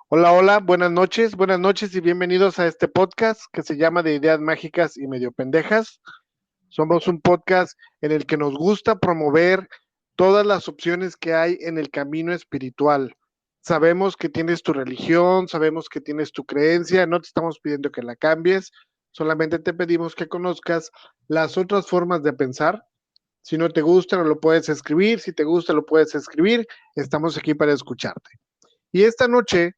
Hola, hola, buenas noches y bienvenidos a este podcast que se llama de Ideas Mágicas y Medio Pendejas. Somos un podcast en el que nos gusta promover todas las opciones que hay en el camino espiritual. Sabemos que tienes tu religión, sabemos que tienes tu creencia, no te estamos pidiendo que la cambies, solamente te pedimos que conozcas las otras formas de pensar. Si no te gusta, no lo puedes escribir, si te gusta, lo puedes escribir, estamos aquí para escucharte. Y esta noche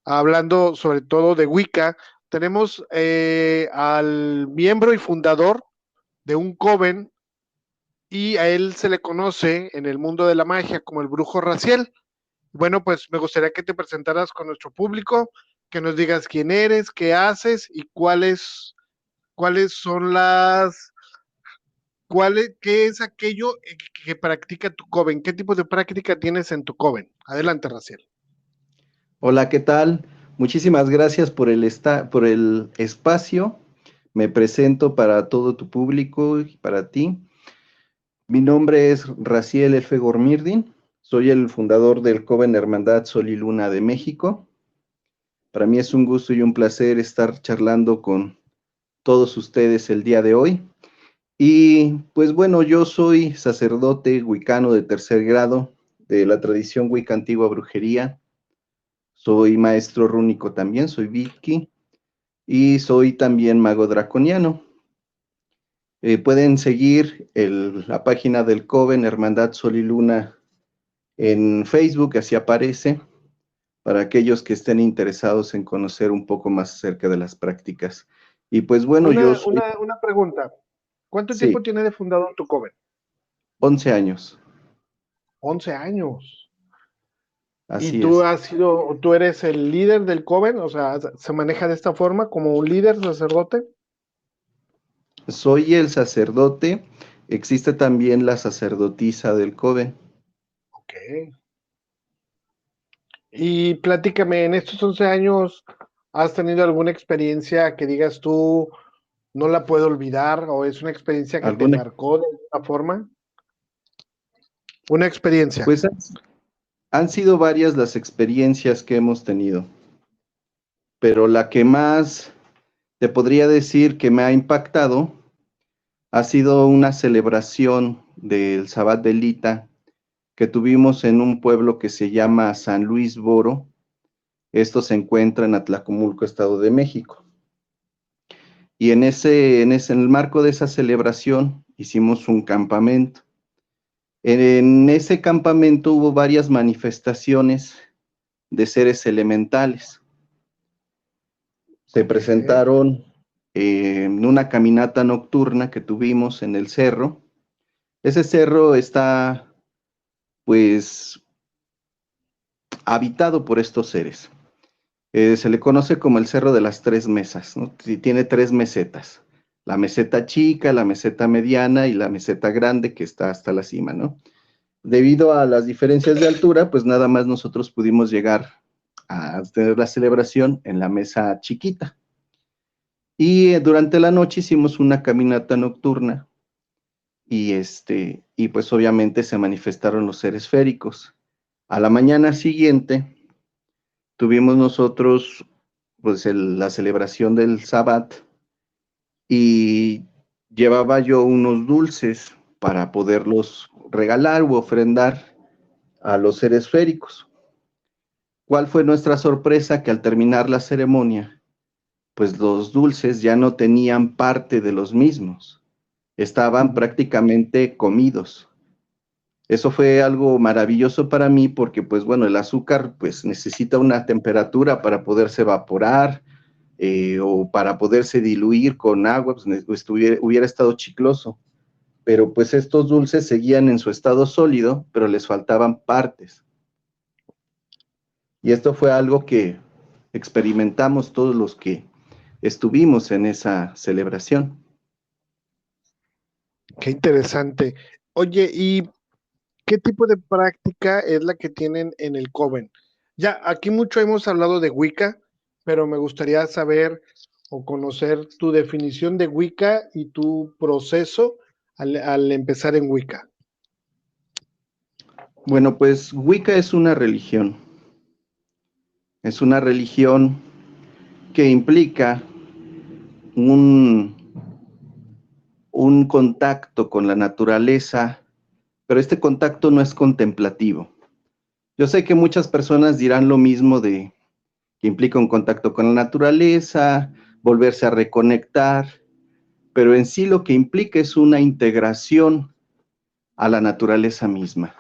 hablando sobre todo de Wicca, tenemos al miembro y fundador de un coven y a él se le conoce en el mundo de la magia como el brujo Raciel. Bueno, pues me gustaría que te presentaras con nuestro público, que nos digas quién eres, qué haces y cuáles son qué es aquello que practica tu coven, qué tipo de práctica tienes en tu coven. Adelante, Raciel. Hola, ¿qué tal? Muchísimas gracias por el espacio. Me presento para todo tu público y para ti. Mi nombre es Raciel F. Gormirdin. Soy el fundador del Coven Hermandad Sol y Luna de México. Para mí es un gusto y un placer estar charlando con todos ustedes el día de hoy. Y pues bueno, yo soy sacerdote wicano de tercer grado de la tradición wicca antigua brujería. Soy maestro rúnico también, soy Vicky y soy también mago draconiano. Pueden seguir la página del Coven Hermandad Sol y Luna en Facebook, así aparece, para aquellos que estén interesados en conocer un poco más acerca de las prácticas. Y pues bueno, yo soy, Una pregunta. ¿Cuánto tiempo sí, tiene de fundado tu coven? 11 años, 11 años. ¿Y así es. tú eres el líder del coven? O sea, ¿se maneja de esta forma como un líder sacerdote? Soy el sacerdote, existe también la sacerdotisa del Coven. Ok. Y platícame, en estos 11 años, ¿has tenido alguna experiencia que digas tú no la puedo olvidar o es una experiencia que te ¿Alguna? marcó de alguna forma? Una experiencia. Pues han sido varias las experiencias que hemos tenido, pero la que más te podría decir que me ha impactado ha sido una celebración del Sabbat de Lita que tuvimos en un pueblo que se llama San Luis Boro. Esto se encuentra en Atlacomulco, Estado de México. Y en el marco de esa celebración hicimos un campamento. En ese campamento hubo varias manifestaciones de seres elementales. Se Ok. presentaron en una caminata nocturna que tuvimos en el cerro. Ese cerro está, pues, habitado por estos seres. Se le conoce como el Cerro de las Tres Mesas, ¿no? Tiene tres mesetas. La meseta chica, la meseta mediana y la meseta grande que está hasta la cima, ¿no? Debido a las diferencias de altura, pues nada más nosotros pudimos llegar a tener la celebración en la mesa chiquita. Y durante la noche hicimos una caminata nocturna y pues obviamente se manifestaron los seres féricos. A la mañana siguiente tuvimos nosotros pues la celebración del Sabbat y llevaba yo unos dulces para poderlos regalar u ofrendar a los seres féricos. ¿Cuál fue nuestra sorpresa? Que al terminar la ceremonia, pues los dulces ya no tenían parte de los mismos, estaban Ujú. prácticamente comidos. Eso fue algo maravilloso para mí porque, pues bueno, el azúcar pues necesita una temperatura para poderse evaporar o para poderse diluir con agua, pues hubiera estado chicloso. Pero pues estos dulces seguían en su estado sólido, pero les faltaban partes. Y esto fue algo que experimentamos todos los que estuvimos en esa celebración. Qué interesante. Oye, ¿y qué tipo de práctica es la que tienen en el Coven? Ya, aquí mucho hemos hablado de Wicca, pero me gustaría saber o conocer tu definición de Wicca y tu proceso al empezar en Wicca. Bueno, pues Wicca es una religión. Es una religión que implica un contacto con la naturaleza, pero este contacto no es contemplativo. Yo sé que muchas personas dirán lo mismo de que implica un contacto con la naturaleza, volverse a reconectar, pero en sí lo que implica es una integración a la naturaleza misma.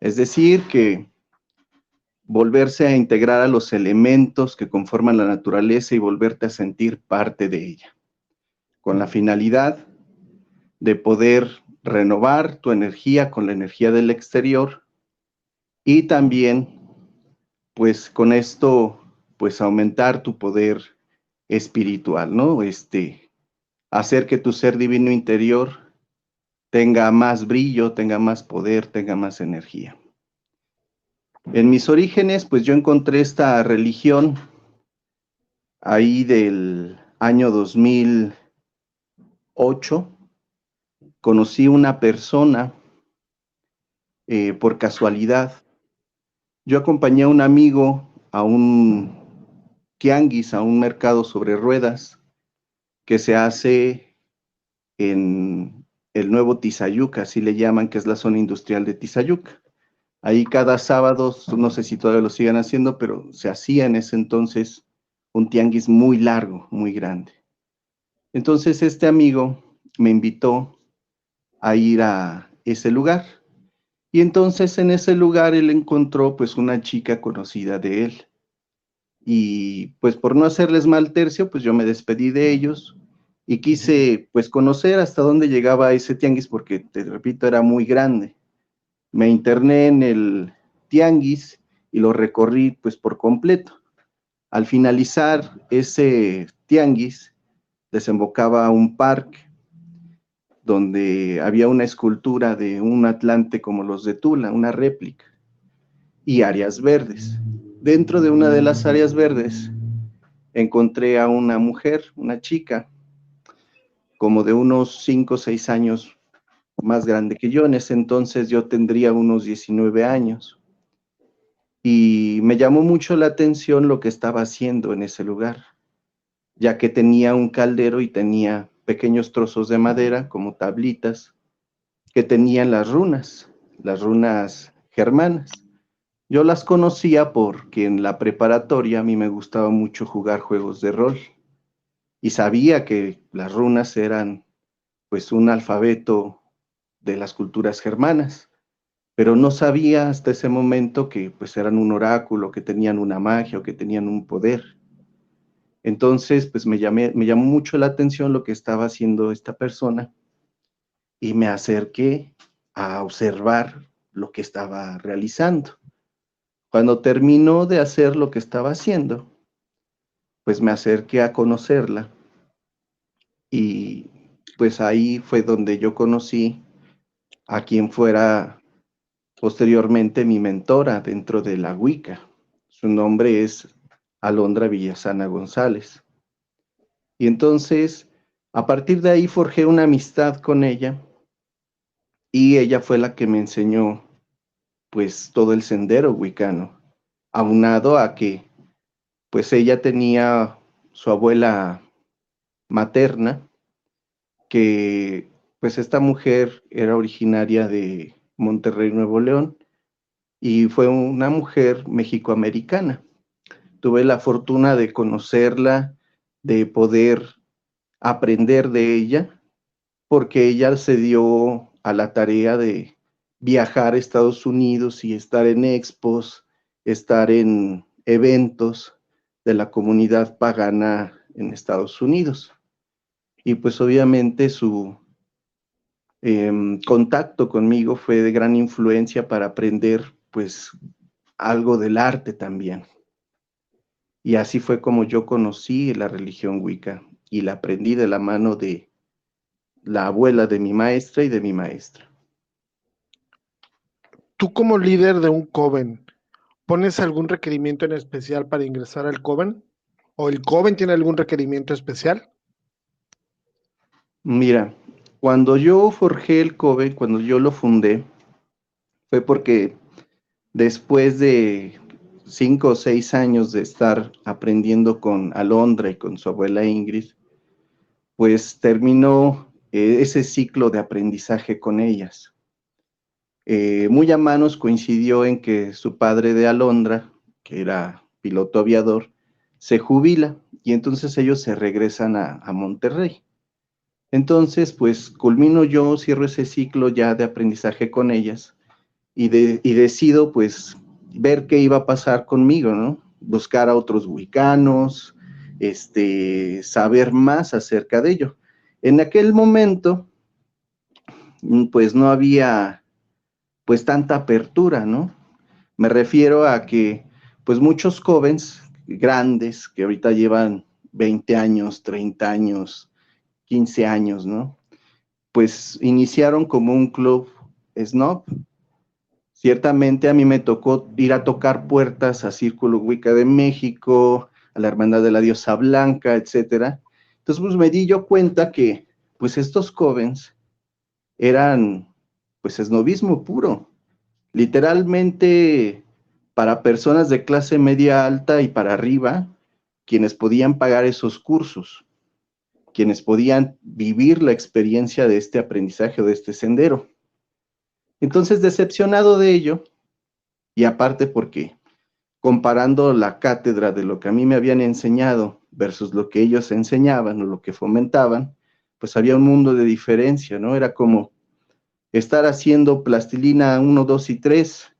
Es decir, que volverse a integrar a los elementos que conforman la naturaleza y volverte a sentir parte de ella, con la finalidad de poder renovar tu energía con la energía del exterior y también, pues con esto, pues aumentar tu poder espiritual, ¿no? Hacer que tu ser divino interior tenga más brillo, tenga más poder, tenga más energía. En mis orígenes, pues yo encontré esta religión ahí del año 2008. Conocí una persona por casualidad. Yo acompañé a un amigo a un tianguis, a un mercado sobre ruedas que se hace en el nuevo Tizayuca, así le llaman, que es la zona industrial de Tizayuca. Ahí cada sábado, no sé si todavía lo sigan haciendo, pero se hacía en ese entonces un tianguis muy largo, muy grande. Entonces este amigo me invitó a ir a ese lugar. Y entonces en ese lugar él encontró pues una chica conocida de él. Y pues por no hacerles mal tercio, pues yo me despedí de ellos y quise pues conocer hasta dónde llegaba ese tianguis porque, te repito, era muy grande. Me interné en el tianguis y lo recorrí pues por completo. Al finalizar ese tianguis, desembocaba un parque donde había una escultura de un Atlante como los de Tula, una réplica, y áreas verdes. Dentro de una de las áreas verdes encontré a una mujer, una chica, como de unos 5 o 6 años más grande que yo. En ese entonces yo tendría unos 19 años. Y me llamó mucho la atención lo que estaba haciendo en ese lugar, ya que tenía un caldero y tenía pequeños trozos de madera como tablitas que tenían las runas germanas. Yo las conocía porque en la preparatoria a mí me gustaba mucho jugar juegos de rol y sabía que las runas eran pues un alfabeto de las culturas germanas, pero no sabía hasta ese momento que pues eran un oráculo, que tenían una magia o que tenían un poder. Entonces pues me llamó mucho la atención lo que estaba haciendo esta persona y me acerqué a observar lo que estaba realizando. Cuando terminó de hacer lo que estaba haciendo, pues me acerqué a conocerla y pues ahí fue donde yo conocí a quien fuera posteriormente mi mentora dentro de la Wicca. Su nombre es Alondra Villasana González. Y entonces, a partir de ahí forjé una amistad con ella y ella fue la que me enseñó pues todo el sendero wicano, aunado a que pues ella tenía su abuela materna, que pues esta mujer era originaria de Monterrey, Nuevo León, y fue una mujer mexicoamericana. Tuve la fortuna de conocerla, de poder aprender de ella, porque ella se dio a la tarea de viajar a Estados Unidos y estar en expos, estar en eventos de la comunidad pagana en Estados Unidos. Y pues obviamente su contacto conmigo fue de gran influencia para aprender pues algo del arte también. Y así fue como yo conocí la religión Wicca y la aprendí de la mano de la abuela de mi maestra y de mi maestra. Tú como líder de un coven, ¿pones algún requerimiento en especial para ingresar al coven? ¿O el coven tiene algún requerimiento especial? Mira, cuando yo forjé el coven, cuando yo lo fundé, fue porque después de 5 o 6 años de estar aprendiendo con Alondra y con su abuela Ingrid, pues terminó ese ciclo de aprendizaje con ellas. Muy a manos coincidió en que su padre de Alondra, que era piloto aviador, se jubila y entonces ellos se regresan a Monterrey. Entonces, pues culmino yo, cierro ese ciclo ya de aprendizaje con ellas y decido pues ver qué iba a pasar conmigo, ¿no? Buscar a otros wicanos, saber más acerca de ello. En aquel momento, pues no había pues tanta apertura, ¿no? Me refiero a que pues muchos jóvenes grandes que ahorita llevan 20 años, 30 años, 15 años, ¿no? Pues iniciaron como un club snob. Ciertamente a mí me tocó ir a tocar puertas a Círculo Wicca de México, a la Hermandad de la Diosa Blanca, etcétera. Entonces pues me di yo cuenta que pues estos jóvenes eran pues esnovismo puro, literalmente para personas de clase media alta y para arriba, quienes podían pagar esos cursos, quienes podían vivir la experiencia de este aprendizaje o de este sendero. Entonces, decepcionado de ello, y aparte porque comparando la cátedra de lo que a mí me habían enseñado versus lo que ellos enseñaban o lo que fomentaban, pues había un mundo de diferencia, ¿no? Era como estar haciendo plastilina 1, 2 y 3,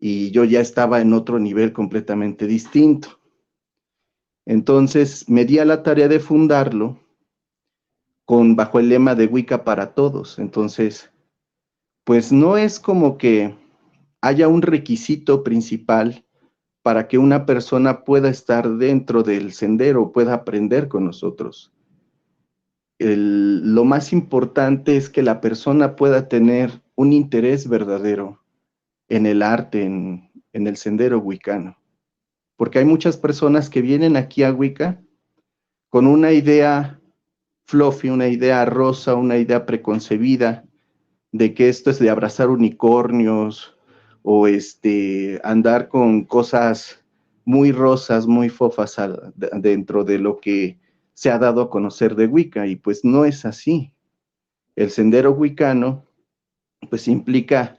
y yo ya estaba en otro nivel completamente distinto. Entonces me di a la tarea de fundarlo bajo el lema de Wicca para todos. Entonces, pues no es como que haya un requisito principal para que una persona pueda estar dentro del sendero, pueda aprender con nosotros. Lo más importante es que la persona pueda tener un interés verdadero en el arte, en el sendero wicano. Porque hay muchas personas que vienen aquí a Wicca con una idea fluffy, una idea rosa, una idea preconcebida de que esto es de abrazar unicornios o andar con cosas muy rosas, muy fofas dentro de lo que se ha dado a conocer de Wicca, y pues no es así. El sendero wicano pues implica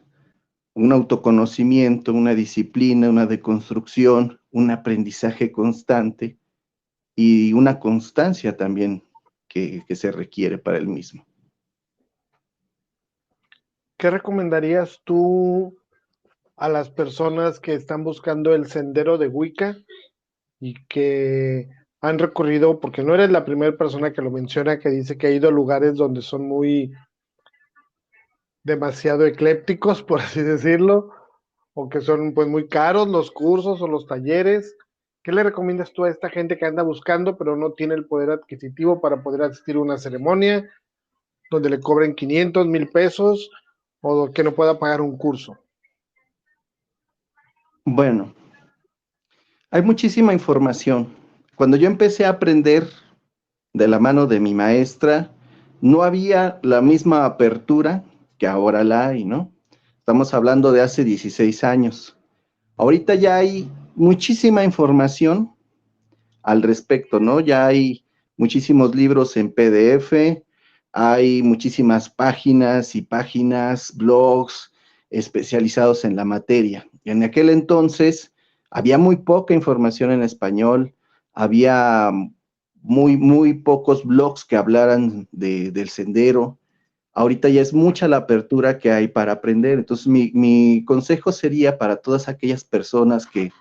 un autoconocimiento, una disciplina, una deconstrucción, un aprendizaje constante y una constancia también que se requiere para el mismo. ¿Qué recomendarías tú a las personas que están buscando el sendero de Wicca y que han recorrido, porque no eres la primera persona que lo menciona, que dice que ha ido a lugares donde son muy demasiado eclépticos, por así decirlo, o que son pues muy caros los cursos o los talleres? ¿Qué le recomiendas tú a esta gente que anda buscando pero no tiene el poder adquisitivo para poder asistir a una ceremonia donde le cobren 500, 1000 pesos o que no pueda pagar un curso? Bueno, hay muchísima información. Cuando yo empecé a aprender de la mano de mi maestra, no había la misma apertura que ahora la hay, ¿no? Estamos hablando de hace 16 años. Ahorita ya hay muchísima información al respecto, ¿no? Ya hay muchísimos libros en PDF, hay muchísimas páginas y páginas, blogs especializados en la materia. En aquel entonces había muy poca información en español, había muy pocos blogs que hablaran del sendero. Ahorita ya es mucha la apertura que hay para aprender. Entonces, mi consejo sería para todas aquellas personas que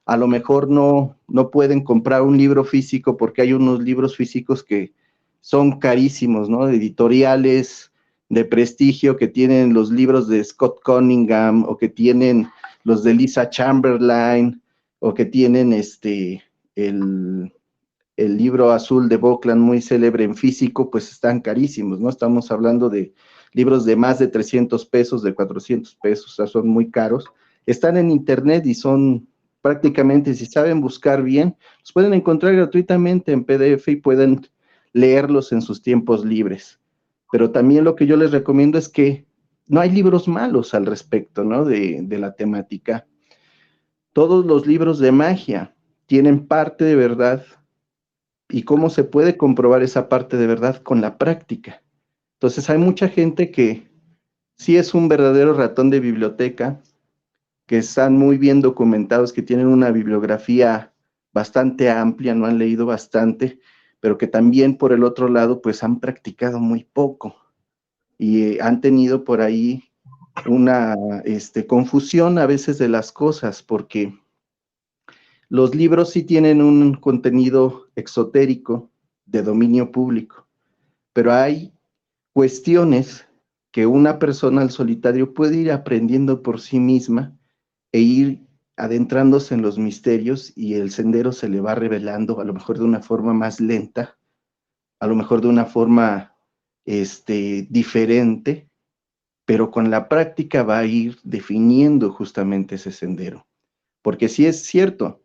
a lo mejor no pueden comprar un libro físico, porque hay unos libros físicos que son carísimos, ¿no? Editoriales de prestigio que tienen los libros de Scott Cunningham, o que tienen los de Lisa Chamberlain, o que tienen el libro azul de Bokland, muy célebre en físico, pues están carísimos, ¿no? Estamos hablando de libros de más de 300 pesos, de 400 pesos, o sea, son muy caros. Están en internet y son prácticamente, si saben buscar bien, los pueden encontrar gratuitamente en PDF y pueden leerlos en sus tiempos libres. Pero también lo que yo les recomiendo es que no hay libros malos al respecto, ¿no? De la temática. Todos los libros de magia tienen parte de verdad. ¿Y cómo se puede comprobar esa parte de verdad? Con la práctica. Entonces hay mucha gente que sí es un verdadero ratón de biblioteca, que están muy bien documentados, que tienen una bibliografía bastante amplia, no han leído bastante, pero que también por el otro lado pues han practicado muy poco y han tenido por ahí una confusión a veces de las cosas, porque los libros sí tienen un contenido exotérico de dominio público, pero hay cuestiones que una persona al solitario puede ir aprendiendo por sí misma e ir adentrándose en los misterios, y el sendero se le va revelando a lo mejor de una forma más lenta, a lo mejor de una forma diferente, pero con la práctica va a ir definiendo justamente ese sendero. Porque sí es cierto,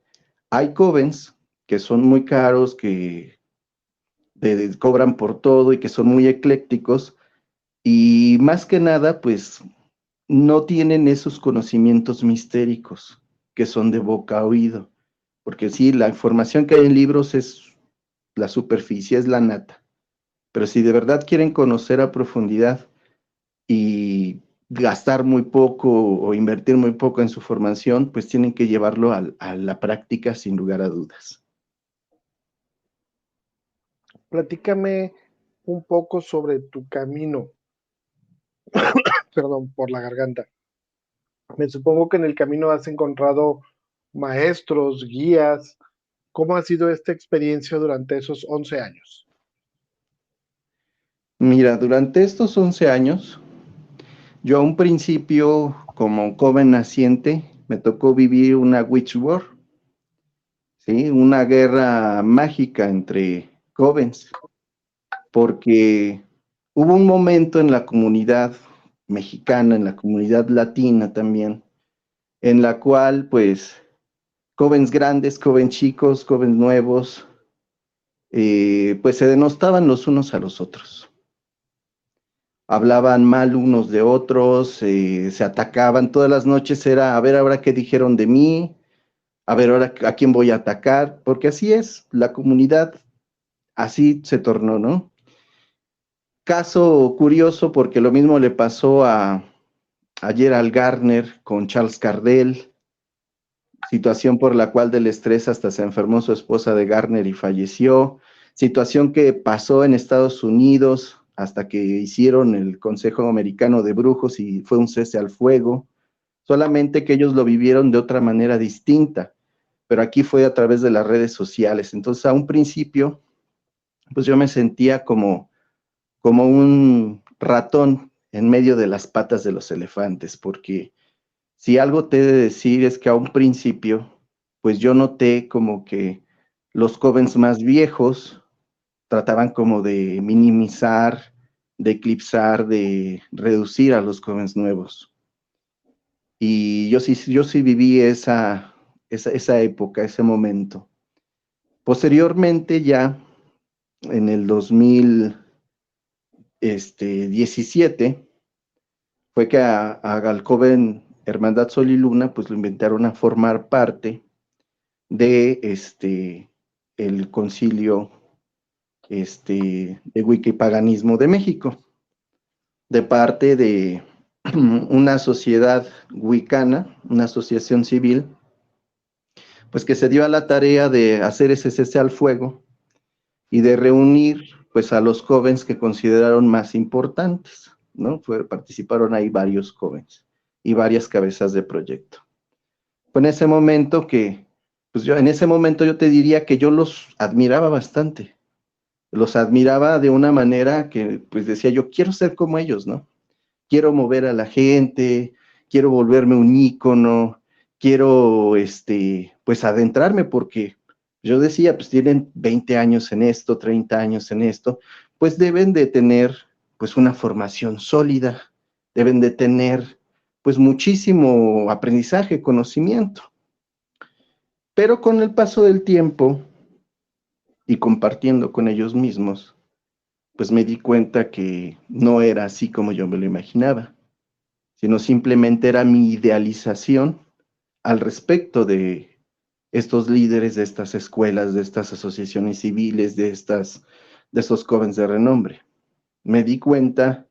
hay covens que son muy caros, que cobran por todo y que son muy eclécticos, y más que nada, pues no tienen esos conocimientos mistéricos que son de boca a oído, porque sí, la información que hay en libros es la superficie, es la nata, pero si de verdad quieren conocer a profundidad y gastar muy poco o invertir muy poco en su formación, pues tienen que llevarlo a la práctica sin lugar a dudas. Platícame un poco sobre tu camino, perdón, por la garganta. Me supongo que en el camino has encontrado maestros, guías. ¿Cómo ha sido esta experiencia durante esos 11 años? Mira, durante estos 11 años, yo a un principio, como joven naciente, me tocó vivir una witch war, ¿sí? Una guerra mágica entre covens, porque hubo un momento en la comunidad mexicana, en la comunidad latina también, en la cual, pues, covens grandes, covens chicos, covens nuevos, pues se denostaban los unos a los otros. Hablaban mal unos de otros, se atacaban, todas las noches era, a ver ahora qué dijeron de mí, a ver ahora a quién voy a atacar, porque así es, la comunidad así se tornó, ¿no? Caso curioso, porque lo mismo le pasó a Gerald Gardner con Charles Cardell, situación por la cual del estrés hasta se enfermó su esposa de Gardner y falleció, situación que pasó en Estados Unidos hasta que hicieron el Consejo Americano de Brujos y fue un cese al fuego, solamente que ellos lo vivieron de otra manera distinta, pero aquí fue a través de las redes sociales. Entonces, a un principio, pues yo me sentía como un ratón en medio de las patas de los elefantes, porque si algo te he de decir es que a un principio, pues yo noté como que los jóvenes más viejos trataban como de minimizar, de eclipsar, de reducir a los jóvenes nuevos. Y yo sí viví esa época, ese momento. Posteriormente, ya en el 2017, fue que al joven Hermandad Sol y Luna, pues lo invitaron a formar parte de el concilio de Wikipaganismo de México, de parte de una sociedad wicana, una asociación civil, pues que se dio a la tarea de hacer ese cese al fuego y de reunir pues a los jóvenes que consideraron más importantes, ¿no? Participaron ahí varios jóvenes y varias cabezas de proyecto. Fue en ese momento que, pues en ese momento yo te diría que yo los admiraba bastante, los admiraba de una manera que pues decía yo quiero ser como ellos, ¿no? Quiero mover a la gente, quiero volverme un ícono, quiero pues adentrarme, porque yo decía, pues tienen 20 años en esto, 30 años en esto, pues deben de tener pues una formación sólida, deben de tener pues muchísimo aprendizaje, conocimiento. Pero con el paso del tiempo y compartiendo con ellos mismos, pues me di cuenta que no era así como yo me lo imaginaba, sino simplemente era mi idealización al respecto de estos líderes, de estas escuelas, de estas asociaciones civiles, de estos jóvenes de renombre. Me di cuenta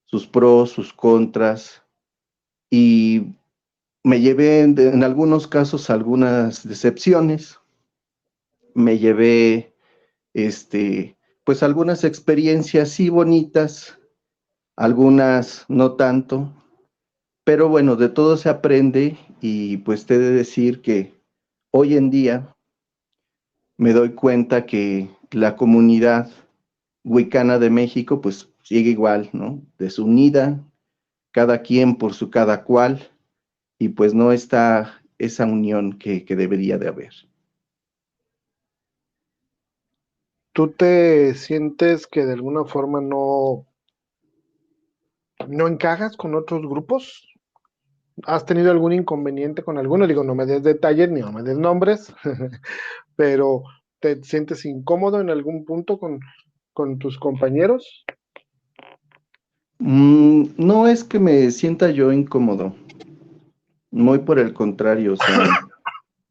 sus pros, sus contras, y me llevé en algunos casos algunas decepciones, me llevé pues algunas experiencias sí bonitas, algunas no tanto, pero bueno, de todo se aprende y pues te he de decir que hoy en día me doy cuenta que la comunidad wicana de México pues sigue igual, ¿no? Desunida, cada quien por su cada cual, y pues no está esa unión que debería de haber. ¿Tú te sientes que de alguna forma no encajas con otros grupos? ¿Has tenido algún inconveniente con alguno? Digo, no me des detalles ni no me des nombres, pero ¿te sientes incómodo en algún punto con tus compañeros? No es que me sienta yo incómodo, muy por el contrario, o sea,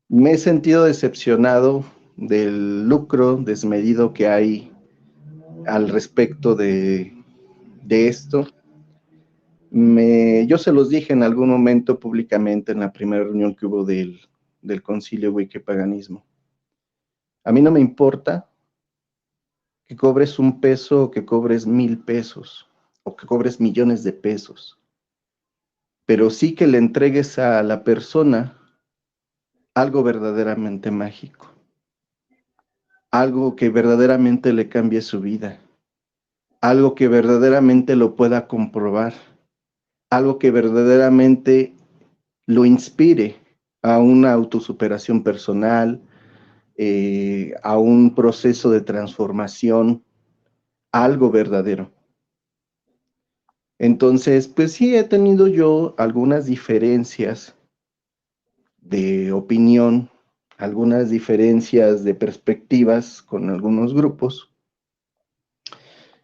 me he sentido decepcionado del lucro desmedido que hay al respecto de esto. Yo se los dije en algún momento públicamente en la primera reunión que hubo del Concilio Wiki-Paganismo. A mí no me importa que cobres un peso o que cobres 1,000 pesos o que cobres millones de pesos, pero sí que le entregues a la persona algo verdaderamente mágico, algo que verdaderamente le cambie su vida, algo que verdaderamente lo pueda comprobar, algo que verdaderamente lo inspire a una autosuperación personal, a un proceso de transformación, algo verdadero. Entonces, pues sí he tenido yo algunas diferencias de opinión, algunas diferencias de perspectivas con algunos grupos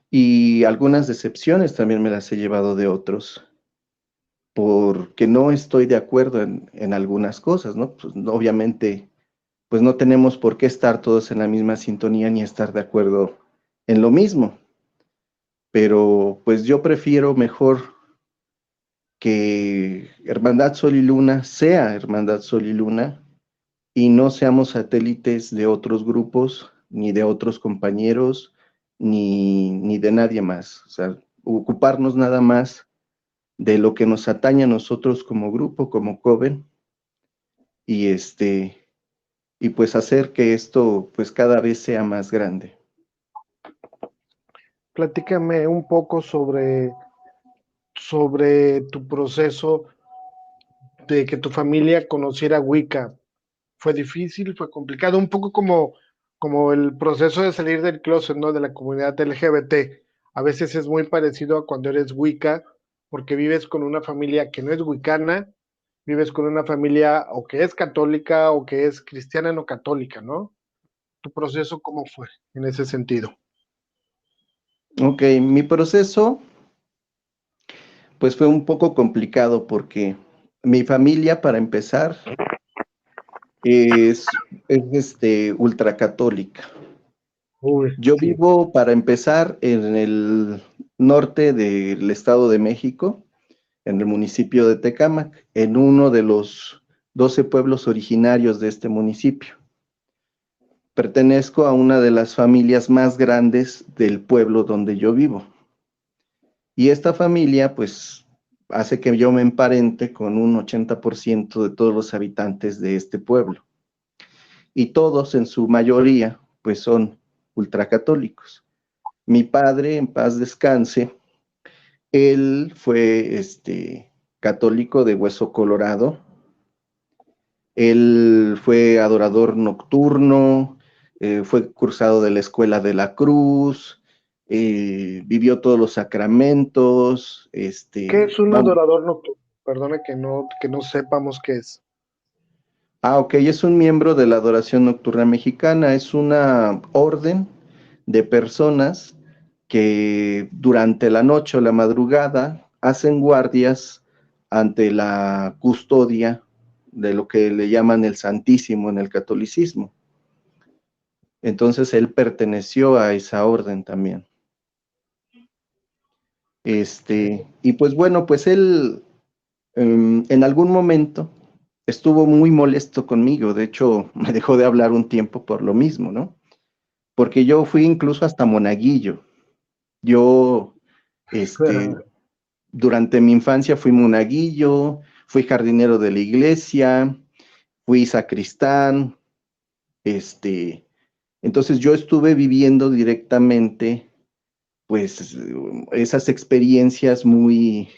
y algunas decepciones también me las he llevado de otros, porque no estoy de acuerdo en algunas cosas, ¿no? Pues, obviamente, pues no tenemos por qué estar todos en la misma sintonía ni estar de acuerdo en lo mismo, pero pues yo prefiero mejor que Hermandad Sol y Luna sea Hermandad Sol y Luna y no seamos satélites de otros grupos, ni de otros compañeros, ni de nadie más. O sea, ocuparnos nada más de lo que nos atañe a nosotros como grupo, como Coven, y y pues hacer que esto pues cada vez sea más grande. Platícame un poco sobre tu proceso de que tu familia conociera Wicca. ¿Fue difícil? ¿Fue complicado? Un poco como el proceso de salir del closet, ¿no? De la comunidad LGBT. A veces es muy parecido a cuando eres Wicca, porque vives con una familia que no es wicana, vives con una familia o que es católica o que es cristiana no católica, ¿no? ¿Tu proceso cómo fue en ese sentido? Ok, mi proceso pues fue un poco complicado porque mi familia, para empezar, es ultracatólica. Uy, Yo sí. vivo, para empezar, en el norte del Estado de México, en el municipio de Tecámac, en uno de los 12 pueblos originarios de este municipio. Pertenezco a una de las familias más grandes del pueblo donde yo vivo. Y esta familia, pues, hace que yo me emparente con un 80% de todos los habitantes de este pueblo. Y todos, en su mayoría, pues son ultracatólicos. Mi padre, en paz descanse, él fue católico de hueso colorado. Él fue adorador nocturno, fue cursado de la Escuela de la Cruz, vivió todos los sacramentos, ¿Qué es un vamos. adorador nocturno? Perdone que no sepamos qué es. Ok, es un miembro de la Adoración Nocturna Mexicana, es una orden de personas que durante la noche o la madrugada hacen guardias ante la custodia de lo que le llaman el Santísimo en el catolicismo. Entonces él perteneció a esa orden también. Y pues bueno, pues él en algún momento estuvo muy molesto conmigo. De hecho, me dejó de hablar un tiempo por lo mismo, ¿no? Porque yo fui incluso hasta monaguillo. Yo, durante mi infancia fui monaguillo, fui jardinero de la iglesia, fui sacristán, entonces yo estuve viviendo directamente, pues, esas experiencias muy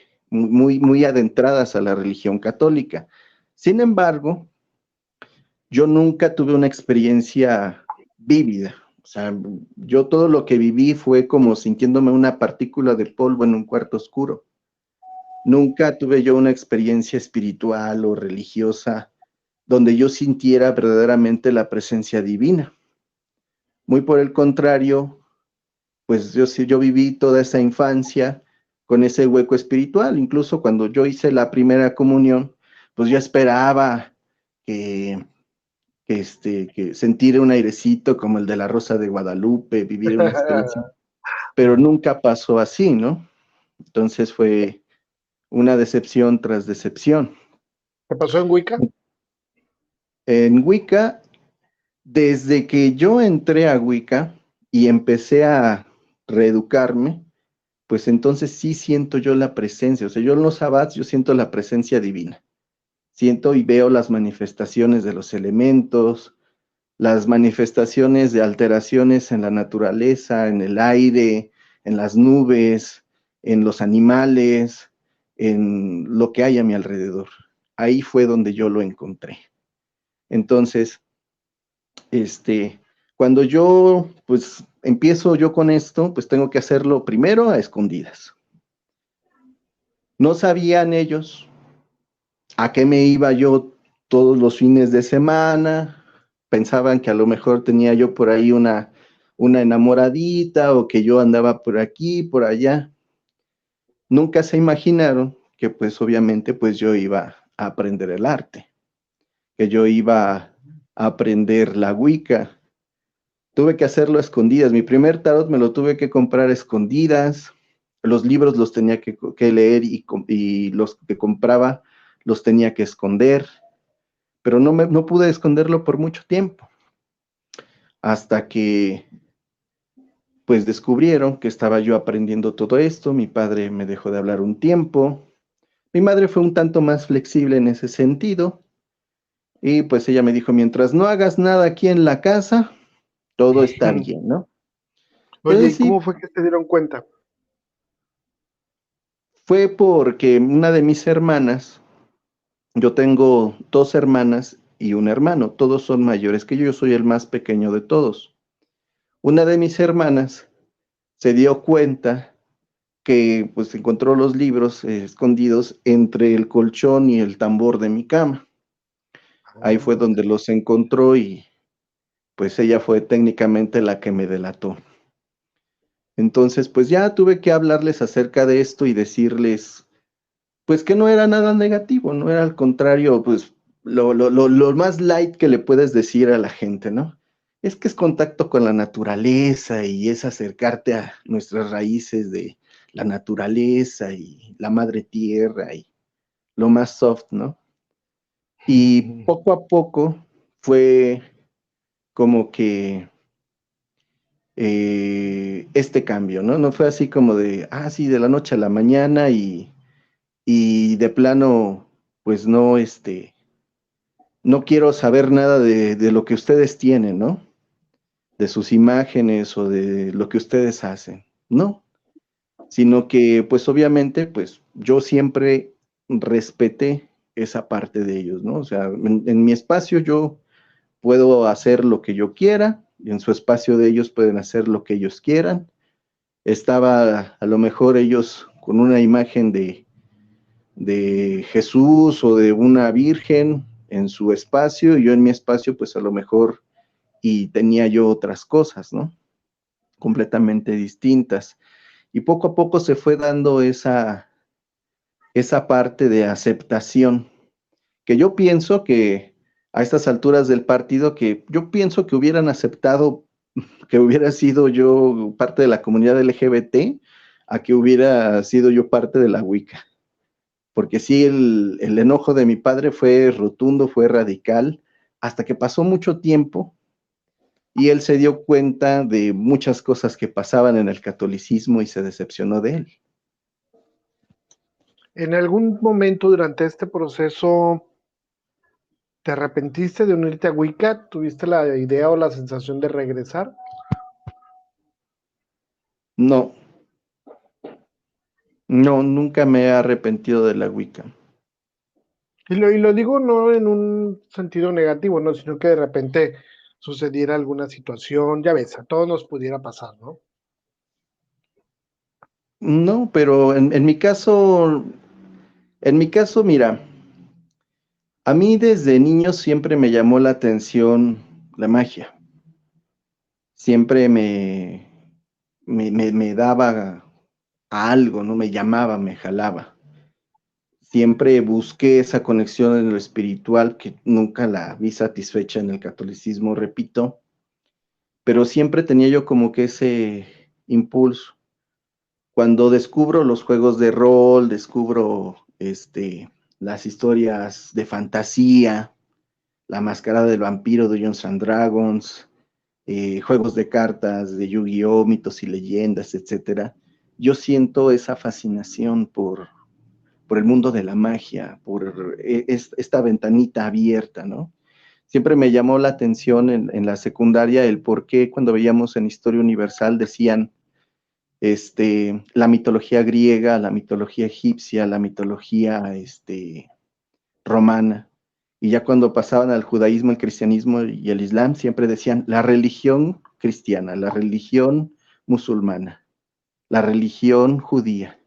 adentradas a la religión católica. Sin embargo, yo nunca tuve una experiencia vívida. O sea, yo todo lo que viví fue como sintiéndome una partícula de polvo en un cuarto oscuro. Nunca tuve yo una experiencia espiritual o religiosa donde yo sintiera verdaderamente la presencia divina. Muy por el contrario, pues yo viví toda esa infancia con ese hueco espiritual. Incluso cuando yo hice la primera comunión, pues yo esperaba que sentir un airecito como el de la Rosa de Guadalupe, vivir una experiencia, pero nunca pasó así, ¿no? Entonces fue una decepción tras decepción. ¿Qué pasó en Wicca? En Wicca, desde que yo entré a Wicca y empecé a reeducarme, pues entonces sí siento yo la presencia. O sea, yo en los sabbats yo siento la presencia divina. Siento y veo las manifestaciones de los elementos, las manifestaciones de alteraciones en la naturaleza, en el aire, en las nubes, en los animales, en lo que hay a mi alrededor. Ahí fue donde yo lo encontré. Entonces, cuando yo, pues, empiezo yo con esto, pues tengo que hacerlo primero a escondidas. No sabían ellos a qué me iba yo todos los fines de semana. Pensaban que a lo mejor tenía yo por ahí una enamoradita o que yo andaba por aquí, por allá. Nunca se imaginaron que pues obviamente pues yo iba a aprender el arte, que yo iba a aprender la Wicca. Tuve que hacerlo a escondidas. Mi primer tarot me lo tuve que comprar a escondidas. Los libros los tenía que leer y los que compraba los tenía que esconder. Pero no pude esconderlo por mucho tiempo. Hasta que pues descubrieron que estaba yo aprendiendo todo esto. Mi padre me dejó de hablar un tiempo. Mi madre fue un tanto más flexible en ese sentido. Y pues ella me dijo, mientras no hagas nada aquí en la casa, todo está bien, ¿no? Oye, ¿y Entonces sí, cómo fue que se dieron cuenta? fue porque una de mis hermanas, yo tengo dos hermanas y un hermano, todos son mayores que yo soy el más pequeño de todos. Una de mis hermanas se dio cuenta que pues encontró los libros escondidos entre el colchón y el tambor de mi cama. Ahí fue donde los encontró y pues ella fue técnicamente la que me delató. Entonces pues ya tuve que hablarles acerca de esto y decirles pues que no era nada negativo, no era al contrario, pues lo más light que le puedes decir a la gente, ¿no? Es que es contacto con la naturaleza y es acercarte a nuestras raíces de la naturaleza y la madre tierra y lo más soft, ¿no? Y poco a poco fue como que este cambio, ¿no? No fue así como de, sí, de la noche a la mañana y de plano, pues no, no quiero saber nada de lo que ustedes tienen, ¿no? De sus imágenes o de lo que ustedes hacen, no, sino que pues obviamente pues yo siempre respeté esa parte de ellos, ¿no? O sea, en mi espacio yo puedo hacer lo que yo quiera y en su espacio de ellos pueden hacer lo que ellos quieran. Estaba a lo mejor ellos con una imagen de Jesús o de una virgen en su espacio y yo en mi espacio pues a lo mejor y tenía yo otras cosas, ¿no? Completamente distintas. Y poco a poco se fue dando esa parte de aceptación que yo pienso que a estas alturas del partido, que yo pienso que hubieran aceptado que hubiera sido yo parte de la comunidad LGBT a que hubiera sido yo parte de la Wicca. Porque sí, el enojo de mi padre fue rotundo, fue radical, hasta que pasó mucho tiempo y él se dio cuenta de muchas cosas que pasaban en el catolicismo y se decepcionó de él. ¿En algún momento durante este proceso te arrepentiste de unirte a Wicca? ¿Tuviste la idea o la sensación de regresar? No, no, nunca me he arrepentido de la Wicca. Y lo digo no en un sentido negativo, ¿no? Sino que de repente sucediera alguna situación, ya ves, a todos nos pudiera pasar, ¿no? No, pero en mi caso, mira, a mí desde niño siempre me llamó la atención la magia. Siempre me daba a algo, ¿no? Me llamaba, me jalaba. Siempre busqué esa conexión en lo espiritual que nunca la vi satisfecha en el catolicismo, repito, pero siempre tenía yo como que ese impulso. Cuando descubro los juegos de rol, descubro las historias de fantasía, La Mascarada del Vampiro de Dungeons and Dragons, juegos de cartas de Yu-Gi-Oh, mitos y leyendas, etcétera. Yo siento esa fascinación por el mundo de la magia, por esta ventanita abierta, ¿no? Siempre me llamó la atención en la secundaria el por qué cuando veíamos en Historia Universal decían la mitología griega, la mitología egipcia, la mitología romana. Y ya cuando pasaban al judaísmo, el cristianismo y el islam, siempre decían la religión cristiana, la religión musulmana, la religión judía.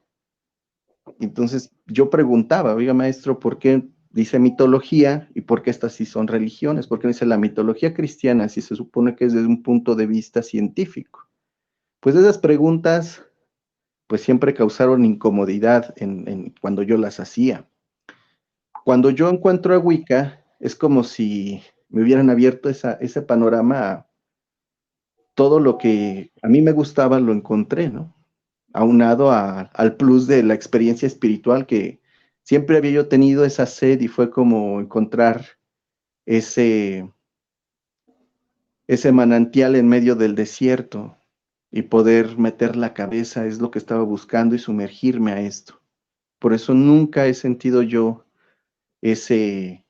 Entonces yo preguntaba, oiga maestro, ¿por qué dice mitología y por qué estas sí son religiones? ¿Por qué dice la mitología cristiana si se supone que es desde un punto de vista científico? Pues esas preguntas pues siempre causaron incomodidad cuando yo las hacía. Cuando yo encuentro a Wicca, es como si me hubieran abierto ese panorama a todo lo que a mí me gustaba, lo encontré, ¿no? Aunado al plus de la experiencia espiritual que siempre había yo tenido esa sed y fue como encontrar ese, ese manantial en medio del desierto y poder meter la cabeza es lo que estaba buscando y sumergirme a esto. Por eso nunca he sentido yo ese,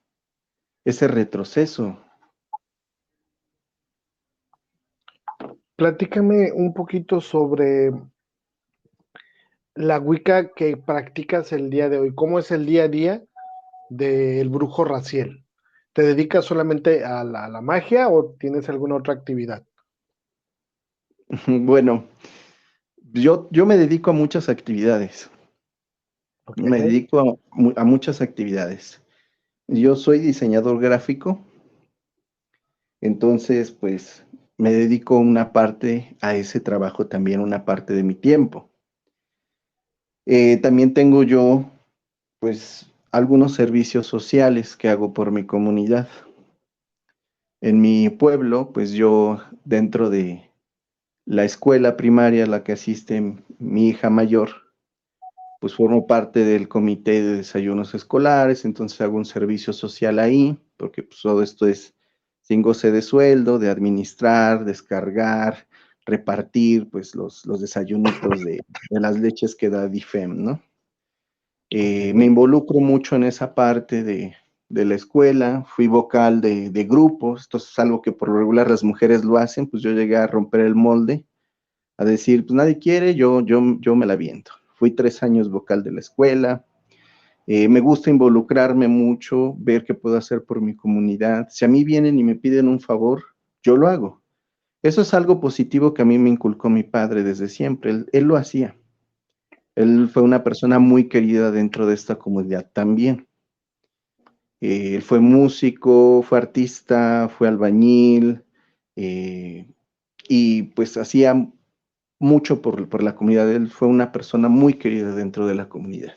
ese retroceso. Platícame un poquito sobre la Wicca que practicas el día de hoy. ¿Cómo es el día a día del brujo Raciel? ¿Te dedicas solamente a la magia o tienes alguna otra actividad? Bueno, yo me dedico a muchas actividades. Ok. Me dedico a muchas actividades. Yo soy diseñador gráfico, entonces pues me dedico una parte a ese trabajo también, una parte de mi tiempo. También tengo yo pues algunos servicios sociales que hago por mi comunidad. En mi pueblo, pues yo dentro de la escuela primaria a la que asiste mi hija mayor, pues formo parte del comité de desayunos escolares, entonces hago un servicio social ahí, porque pues, todo esto es sin goce de sueldo, de administrar, descargar, repartir, pues los desayunitos de las leches que da DIFEM, ¿no? Me Ok. involucro mucho en esa parte de la escuela, fui vocal de grupos, esto es algo que por lo regular las mujeres lo hacen, pues yo llegué a romper el molde, a decir, pues nadie quiere, yo me la viento. Fui 3 años vocal de la escuela, me gusta involucrarme mucho, ver qué puedo hacer por mi comunidad. Si a mí vienen y me piden un favor, yo lo hago. Eso es algo positivo que a mí me inculcó mi padre desde siempre, él lo hacía. Él fue una persona muy querida dentro de esta comunidad también. Él fue músico, fue artista, fue albañil, eh, y pues hacía mucho por la comunidad. Él fue una persona muy querida dentro de la comunidad.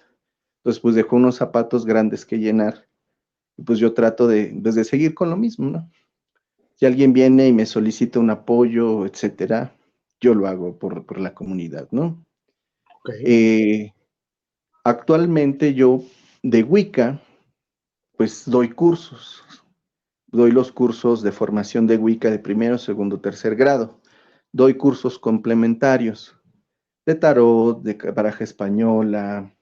Entonces, pues dejó unos zapatos grandes que llenar. pues yo trato pues, de seguir con lo mismo, ¿no? Si alguien viene y me solicita un apoyo, etcétera, yo lo hago por la comunidad, ¿no? Okay. Actualmente yo de Wicca, pues doy cursos. Doy los cursos de formación de Wicca de primero, segundo, tercer grado. Doy cursos complementarios de tarot, de baraja española,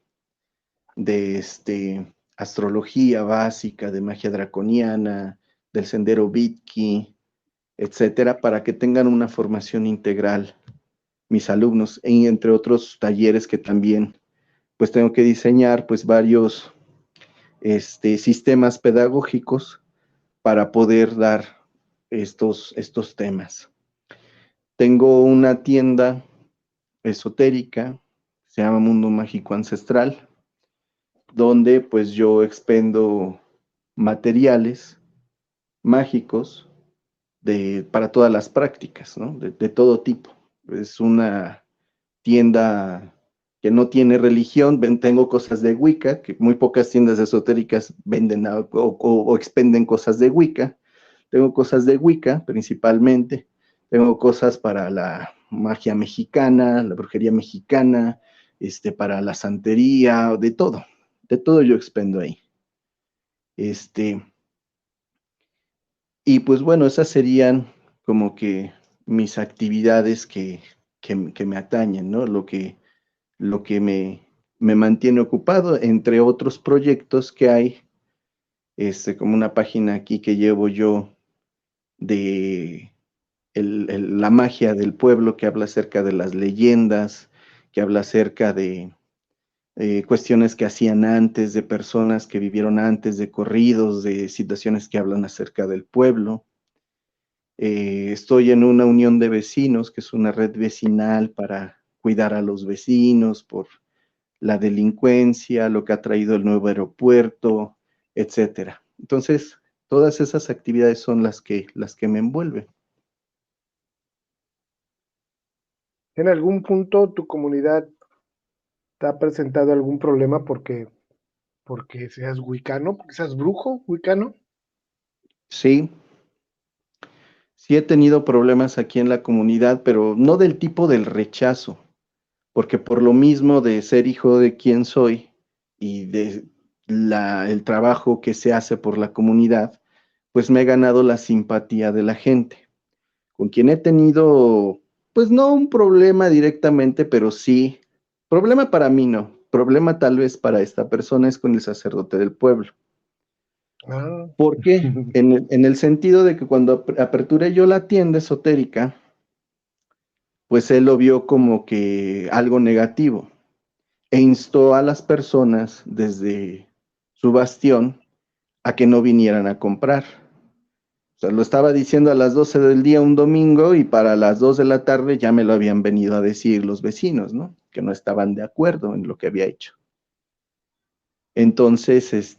de astrología básica, de magia draconiana, del sendero Vitki, etcétera, para que tengan una formación integral mis alumnos, y entre otros talleres que también pues tengo que diseñar pues varios sistemas pedagógicos para poder dar estos temas. Tengo una tienda esotérica, se llama Mundo Mágico Ancestral, donde pues yo expendo materiales mágicos para todas las prácticas, ¿no? De todo tipo. Es una tienda que no tiene religión, tengo cosas de Wicca, que muy pocas tiendas esotéricas venden o expenden cosas de Wicca. Tengo cosas de Wicca principalmente, tengo cosas para la magia mexicana, la brujería mexicana, para la santería, de todo yo expendo ahí. Y pues bueno, esas serían como que mis actividades que me atañen, ¿no? Lo que me mantiene ocupado, entre otros proyectos que hay, como una página aquí que llevo yo de la magia del pueblo, que habla acerca de las leyendas, que habla acerca de cuestiones que hacían antes, de personas que vivieron antes, de corridos, de situaciones que hablan acerca del pueblo. Estoy en una unión de vecinos, que es una red vecinal para cuidar a los vecinos por la delincuencia, lo que ha traído el nuevo aeropuerto, etcétera. Entonces, todas esas actividades son las que me envuelven. ¿En algún punto tu comunidad te ha presentado algún problema porque seas wicano, porque seas brujo wicano? Sí, sí he tenido problemas aquí en la comunidad, pero no del tipo del rechazo, porque por lo mismo de ser hijo de quien soy y de el trabajo que se hace por la comunidad, pues me he ganado la simpatía de la gente, con quien he tenido, pues no un problema directamente, pero sí, problema para mí no, problema tal vez para esta persona es con el sacerdote del pueblo. Ah. ¿Por qué? En el sentido de que cuando aperturé yo la tienda esotérica, pues él lo vio como que algo negativo e instó a las personas desde su bastión a que no vinieran a comprar. O sea, lo estaba diciendo a las 12 del día un domingo y para las 2 de la tarde ya me lo habían venido a decir los vecinos, ¿no? Que no estaban de acuerdo en lo que había hecho. Entonces,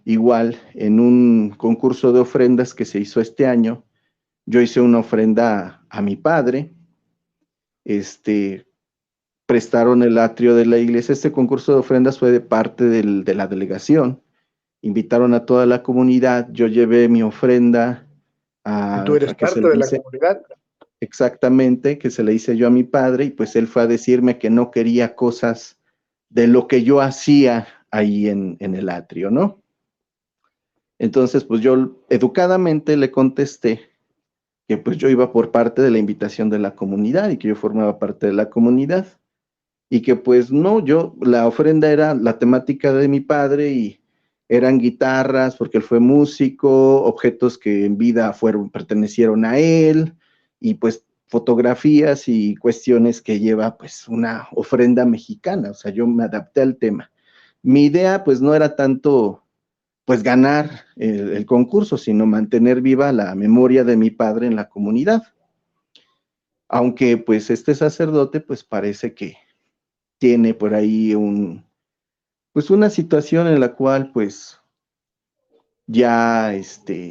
igual en un concurso de ofrendas que se hizo este año, yo hice una ofrenda a mi padre, prestaron el atrio de la iglesia. Este concurso de ofrendas fue de parte de la delegación. Invitaron a toda la comunidad, yo llevé mi ofrenda Y tú eres a que se parte le de la hice comunidad. exactamente, que se le hice yo a mi padre, y pues él fue a decirme que no quería cosas de lo que yo hacía ahí en el atrio, ¿no? Entonces, pues yo educadamente le contesté que pues yo iba por parte de la invitación de la comunidad y que yo formaba parte de la comunidad. Y que pues no, la ofrenda era la temática de mi padre y eran guitarras, porque él fue músico, objetos que en vida pertenecieron a él, y pues fotografías y cuestiones que lleva pues una ofrenda mexicana. O sea, yo me adapté al tema. Mi idea pues no era tanto pues ganar el concurso, sino mantener viva la memoria de mi padre en la comunidad. Aunque pues este sacerdote pues parece que tiene por ahí pues una situación en la cual pues ya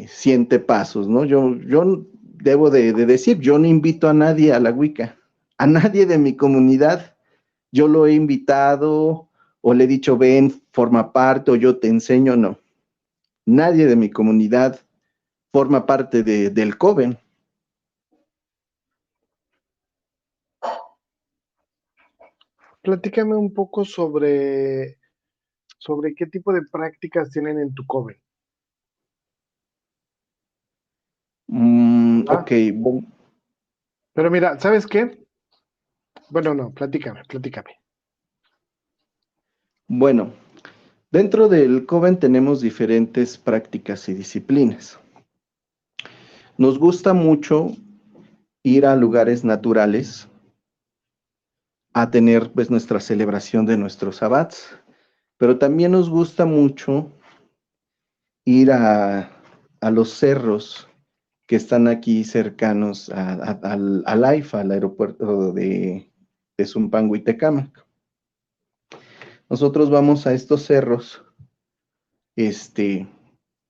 siente pasos, ¿no? Yo debo de decir, yo no invito a nadie a la Wicca, a nadie de mi comunidad, yo lo he invitado o le he dicho, ven, forma parte, o yo te enseño, no. nadie de mi comunidad forma parte del Coven. Platícame un poco sobre qué tipo de prácticas tienen en tu coven. Ok, ¿Va? Pero mira, ¿sabes qué? Bueno, no, platícame. bueno, dentro del Coven tenemos diferentes prácticas y disciplinas. Nos gusta mucho ir a lugares naturales a tener pues nuestra celebración de nuestros sabbats, pero también nos gusta mucho ir a los cerros que están aquí cercanos al AIFA, al aeropuerto de Zumpango y Tecámac. Nosotros vamos a estos cerros,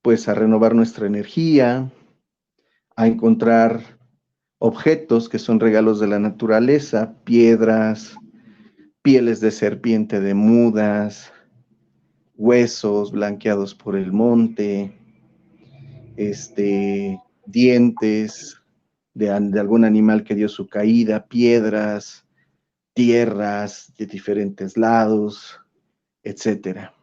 pues a renovar nuestra energía, a encontrar objetos que son regalos de la naturaleza, piedras, pieles de serpiente de mudas, huesos blanqueados por el monte, dientes de algún animal que dio su caída, piedras, tierras de diferentes lados, etcétera.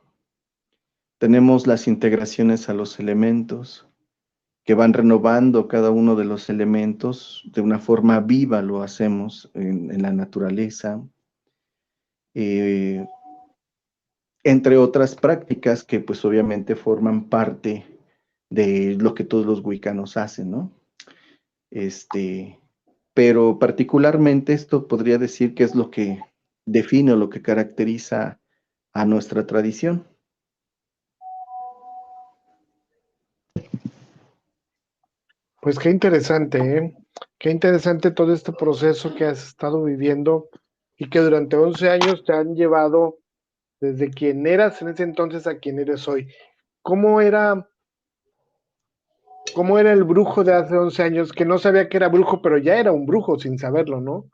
Tenemos las integraciones a los elementos que van renovando cada uno de los elementos de una forma viva, lo hacemos en la naturaleza, eh, entre otras prácticas que pues obviamente forman parte de lo que todos los wicanos hacen, ¿no? Pero particularmente esto podría decir que es lo que define o lo que caracteriza a nuestra tradición. Pues qué interesante, ¿eh? Qué interesante todo este proceso que has estado viviendo y que durante 11 años te han llevado desde quien eras en ese entonces a quien eres hoy. ¿Cómo era, cómo era el brujo de hace 11 años que no sabía que era brujo, pero ya era un brujo sin saberlo, ¿no?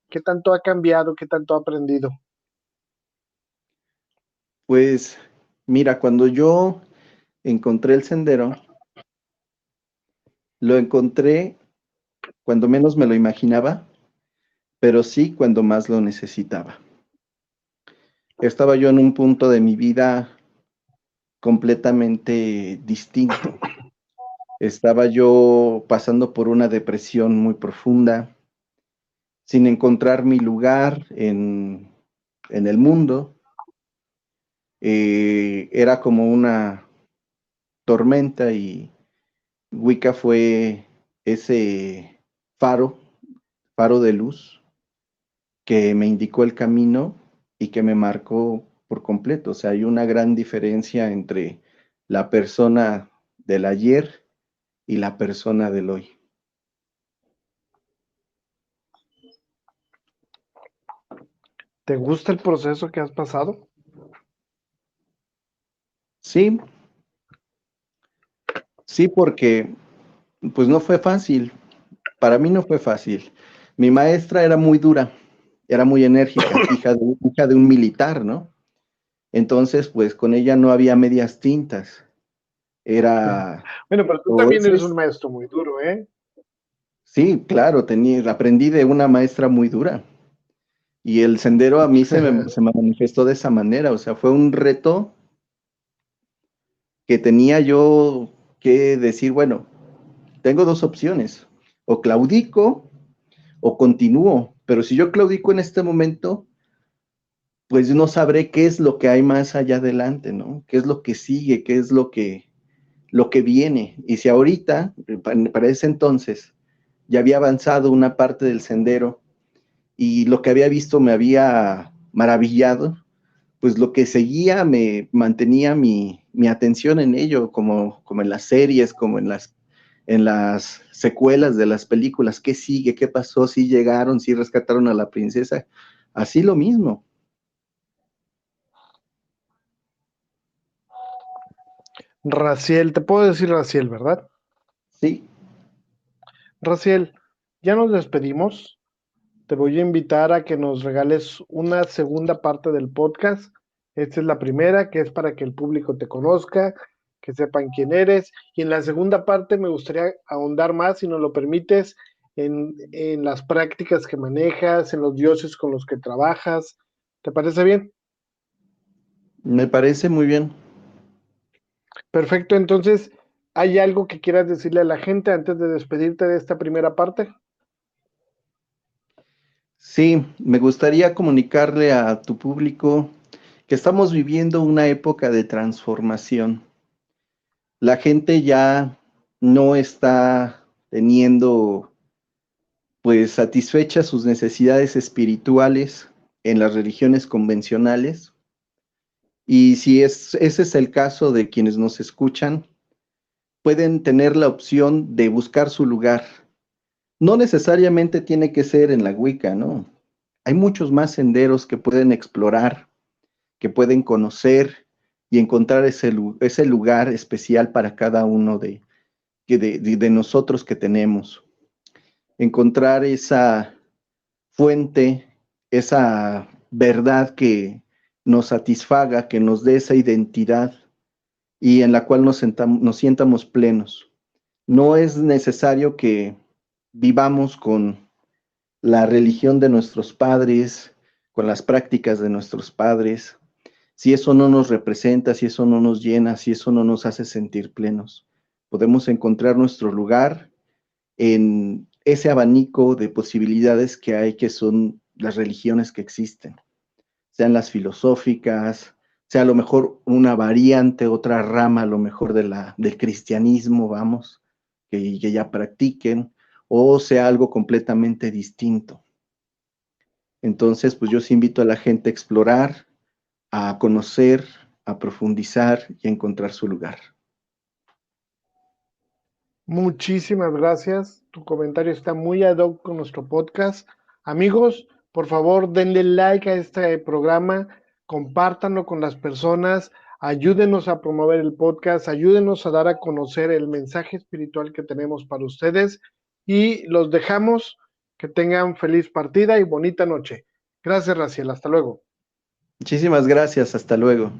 ¿Qué tanto ha cambiado? ¿Qué tanto ha aprendido? Pues mira, cuando yo encontré el sendero, lo encontré cuando menos me lo imaginaba, pero sí cuando más lo necesitaba. Estaba yo en un punto de mi vida completamente distinto. Estaba yo pasando por una depresión muy profunda, sin encontrar mi lugar en el mundo. Era como una tormenta y Wicca fue ese faro, faro de luz que me indicó el camino y que me marcó por completo. O sea, hay una gran diferencia entre la persona del ayer y la persona del hoy. ¿Te gusta el proceso que has pasado? Sí, sí, porque pues no fue fácil. Para mí no fue fácil. Mi maestra era muy dura, era muy enérgica, hija de un militar, ¿no? Entonces, pues con ella no había medias tintas. Era, Bueno, pero tú o también ese eres un es, maestro muy duro, ¿eh? sí, claro, aprendí de una maestra muy dura. Y el sendero a mí se me manifestó de esa manera, o sea, fue un reto que tenía yo que decir, bueno, tengo dos opciones, o claudico o continúo, pero si yo claudico en este momento, pues no sabré qué es lo que hay más allá adelante, ¿no? ¿Qué es lo que sigue? ¿Qué es lo que viene? Y si ahorita, para ese entonces, ya había avanzado una parte del sendero y lo que había visto me había maravillado, pues lo que seguía me mantenía mi atención en ello, como en las series, como en las secuelas de las películas. ¿Qué sigue? ¿Qué pasó? ¿Si llegaron? ¿Si rescataron a la princesa? Así lo mismo. Raciel, te puedo decir Raciel, ¿verdad? Sí, Raciel, ya nos despedimos. Te voy a invitar a que nos regales una segunda parte del podcast. Esta es la primera, que es para que el público te conozca, que sepan quién eres. Y en la segunda parte me gustaría ahondar más, si nos lo permites, en las prácticas que manejas, en los dioses con los que trabajas. ¿Te parece bien? Me parece muy bien. Perfecto, entonces, ¿hay algo que quieras decirle a la gente antes de despedirte de esta primera parte? Sí, me gustaría comunicarle a tu público que estamos viviendo una época de transformación. La gente ya no está teniendo pues satisfechas sus necesidades espirituales en las religiones convencionales. Y si ese es el caso de quienes nos escuchan, pueden tener la opción de buscar su lugar. No necesariamente tiene que ser en la Wicca, ¿no? Hay muchos más senderos que pueden explorar, que pueden conocer y encontrar ese lugar especial para cada uno de nosotros que tenemos. Encontrar esa fuente, esa verdad que nos satisfaga, que nos dé esa identidad y en la cual nos sientamos plenos. No es necesario que vivamos con la religión de nuestros padres, con las prácticas de nuestros padres, si eso no nos representa, si eso no nos llena, si eso no nos hace sentir plenos. Podemos encontrar nuestro lugar en ese abanico de posibilidades que hay, que son las religiones que existen, sean las filosóficas, sea a lo mejor una variante, otra rama a lo mejor del cristianismo, vamos, que ya practiquen, o sea algo completamente distinto. Entonces, pues yo sí invito a la gente a explorar, a conocer, a profundizar y a encontrar su lugar. Muchísimas gracias. Tu comentario está muy ad hoc con nuestro podcast. Amigos, por favor, denle like a este programa, compártanlo con las personas, ayúdenos a promover el podcast, ayúdenos a dar a conocer el mensaje espiritual que tenemos para ustedes y los dejamos. Que tengan feliz partida y bonita noche. Gracias, Raciel. Hasta luego. Muchísimas gracias. Hasta luego.